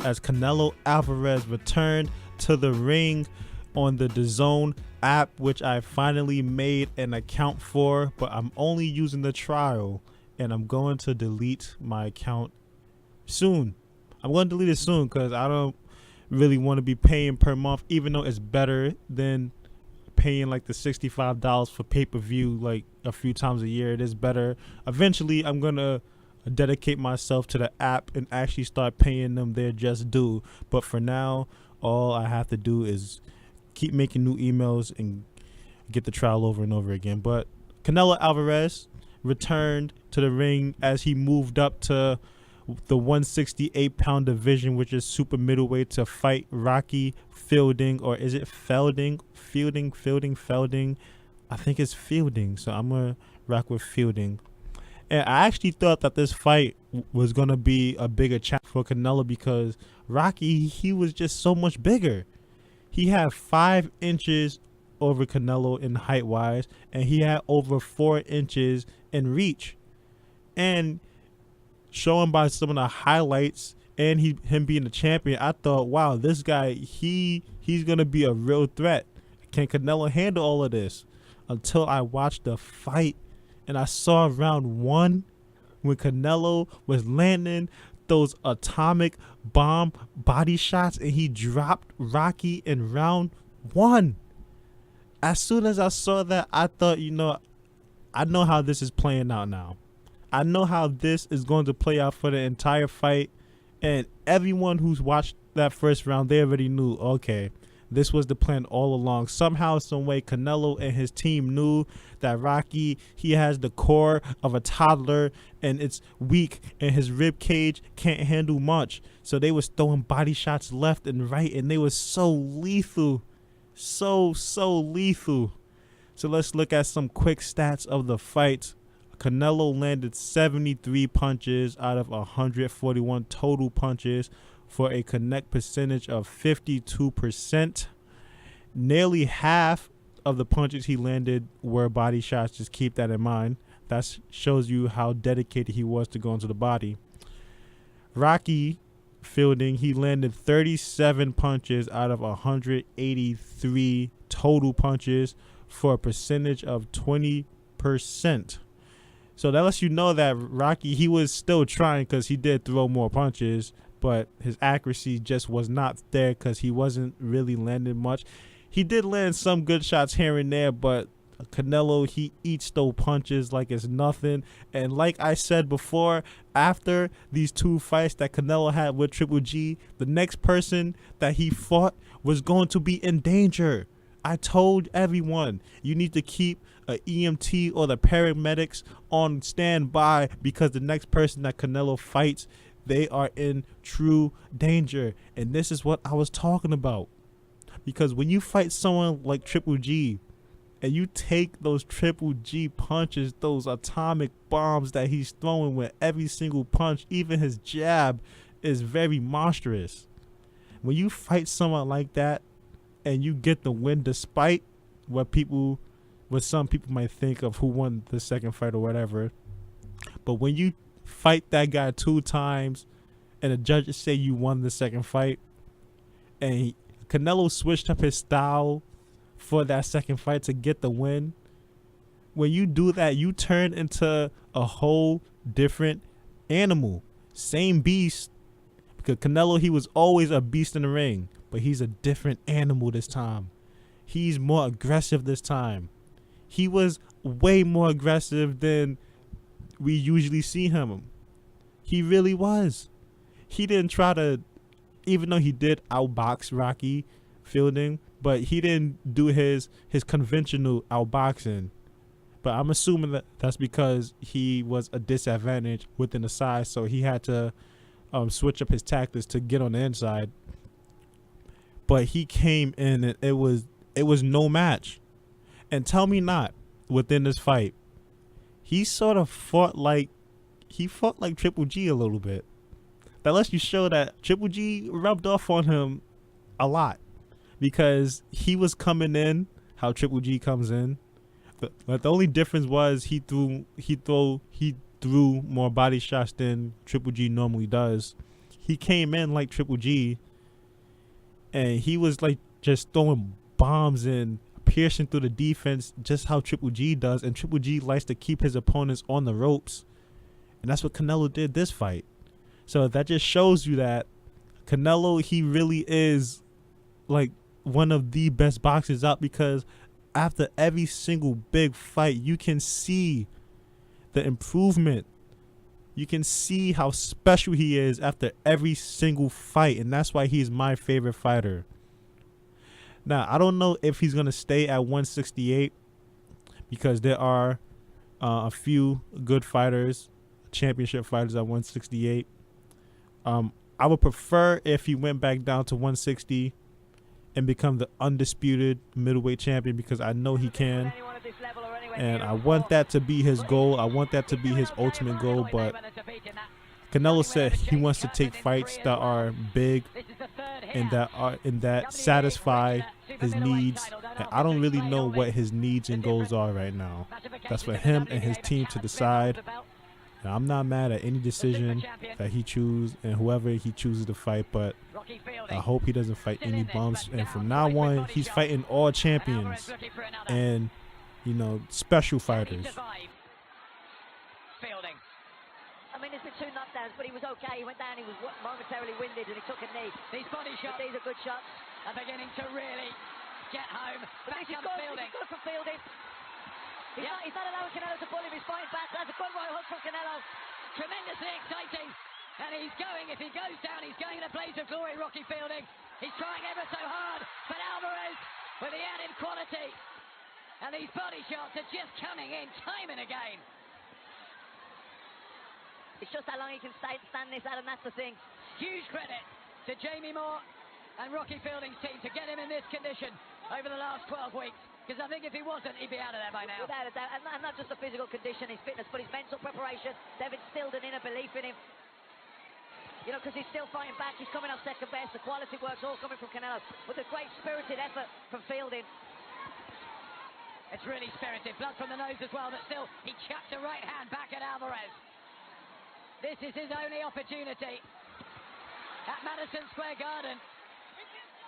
as Canelo Alvarez returned to the ring on the DAZN app, which I finally made an account for, but I'm only using the trial, and I'm going to delete my account soon. I'm going to delete it soon because I don't really want to be paying per month, even though it's better than paying like the $65 for pay-per-view like a few times a year. It is better. Eventually I'm gonna dedicate myself to the app and actually start paying them their just due, but for now all I have to do is keep making new emails and get the trial over and over again. But Canelo Alvarez returned to the ring as he moved up to the 168-pound division, which is super middleweight, to fight Rocky Fielding, or is it Fielding? I think it's Fielding, so I'm gonna rock with Fielding. And I actually thought that this fight was gonna be a bigger challenge for Canelo because Rocky, he was just so much bigger. He had 5 inches over Canelo in height wise, and he had over 4 inches in reach. And showing by some of the highlights and him being the champion, I thought, wow, this guy, he's gonna be a real threat. Can Canelo handle all of this? Until I watched the fight and I saw round 1 when Canelo was landing those atomic bomb body shots and he dropped Rocky in round 1. As soon as I saw that, I thought, I know how this is playing out now. I know how this is going to play out for the entire fight, and everyone who's watched that first round, they already knew, okay, this was the plan all along. Somehow, some way, Canelo and his team knew that Rocky, he has the core of a toddler and it's weak and his rib cage can't handle much. So they was throwing body shots left and right, and they were so lethal, so lethal. So let's look at some quick stats of the fight. Canelo landed 73 punches out of 141 total punches for a connect percentage of 52%. Nearly half of the punches he landed were body shots. Just keep that in mind. That shows you how dedicated he was to going to the body. Rocky Fielding, he landed 37 punches out of 183 total punches for a percentage of 20%. So that lets you know that Rocky, he was still trying because he did throw more punches, but his accuracy just was not there because he wasn't really landing much. He did land some good shots here and there, but Canelo, he eats those punches like it's nothing. And like I said before, after these 2 fights that Canelo had with Triple G, the next person that he fought was going to be in danger. I told everyone, you need to keep an EMT or the paramedics on standby because the next person that Canelo fights, they are in true danger. And this is what I was talking about. Because when you fight someone like Triple G and you take those Triple G punches, those atomic bombs that he's throwing with every single punch, even his jab is very monstrous. When you fight someone like that and you get the win despite what some people might think of who won the second fight or whatever, but when you fight that guy 2 times and the judges say you won the second fight, and Canelo switched up his style for that second fight to get the win, when you do that, you turn into a whole different animal. Same beast, because Canelo, he was always a beast in the ring, but he's a different animal this time. He's more aggressive this time. He was way more aggressive than we usually see him. He really was. He didn't try to, even though he did outbox Rocky Fielding, but he didn't do his conventional outboxing. But I'm assuming that that's because he was a disadvantage within the size, so he had to switch up his tactics to get on the inside. But he came in and it was no match. And tell me not, within this fight, he sort of fought like Triple G a little bit. That lets you show that Triple G rubbed off on him a lot because he was coming in how Triple G comes in. But the only difference was he threw more body shots than Triple G normally does. he came in like Triple G, and he was like just throwing bombs and piercing through the defense, just how Triple G does. And Triple G likes to keep his opponents on the ropes, and that's what Canelo did this fight. So that just shows you that Canelo, he really is like one of the best boxers out, because after every single big fight, you can see the improvement. You can see how special he is after every single fight, and that's why he's my favorite fighter. Now, I don't know if he's going to stay at 168, because there are a few good fighters, championship fighters at 168. I would prefer if he went back down to 160 and become the undisputed middleweight champion, because I know he can. And I want that to be his goal. I want that to be his ultimate goal. But Canelo said he wants to take fights that are big and that satisfy his needs. And I don't really know what his needs and goals are right now. That's for him and his team to decide. And I'm not mad at any decision that he chooses and whoever he chooses to fight, but I hope he doesn't fight any bums. And from now on, he's fighting all champions and, you know, special fighters. I mean, there's been 2 knockdowns, but he was okay. He went down, he was momentarily winded, and he took a knee. These body shots, these are good shots, are beginning to really get home. Back comes Fielding. This is good for Fielding. He's not allowing Canelo to pull him. He's fighting back. That's a good right hook from Canelo. Tremendously exciting. And he's going, if he goes down, he's going in a blaze of glory, Rocky Fielding. He's trying ever so hard, but Alvarez with the added quality. And these body shots are just coming in time and again. It's just how long he can stand this out, and that's the thing. Huge credit to Jamie Moore and Rocky Fielding's team to get him in this condition over the last 12 weeks. Because I think if he wasn't, he'd be out of there by now. Without a doubt. And not just the physical condition, his fitness, but his mental preparation. They've instilled an inner belief in him. You know, because he's still fighting back. He's coming off second best. The quality work's all coming from Canelo. With a great spirited effort from Fielding. It's really spirited. Blood from the nose as well, but still, he chucks a right hand back at Alvarez. This is his only opportunity at Madison Square Garden.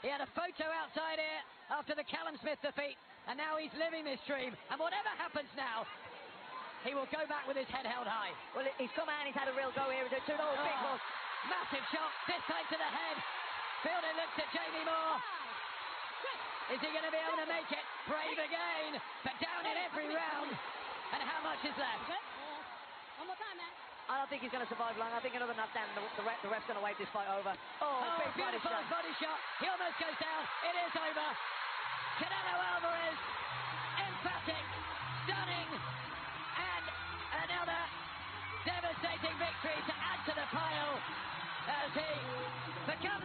He had a photo outside here after the Callum Smith defeat, and now he's living this dream. And whatever happens now, he will go back with his head held high. Well, he's come out and he's had a real go here. Big one. Massive shot, this time to the head. Fielding looks at Jamie Moore. Is he going to be able to make it? Brave again, but down in every round. And how much is left? One more time, man. I don't think he's going to survive long. I think another knockdown, the ref's going to wave this fight over. Big beautiful body shot. He almost goes down. It is over. Canelo Alvarez, emphatic, stunning, and another devastating victory to add to the pile as he becomes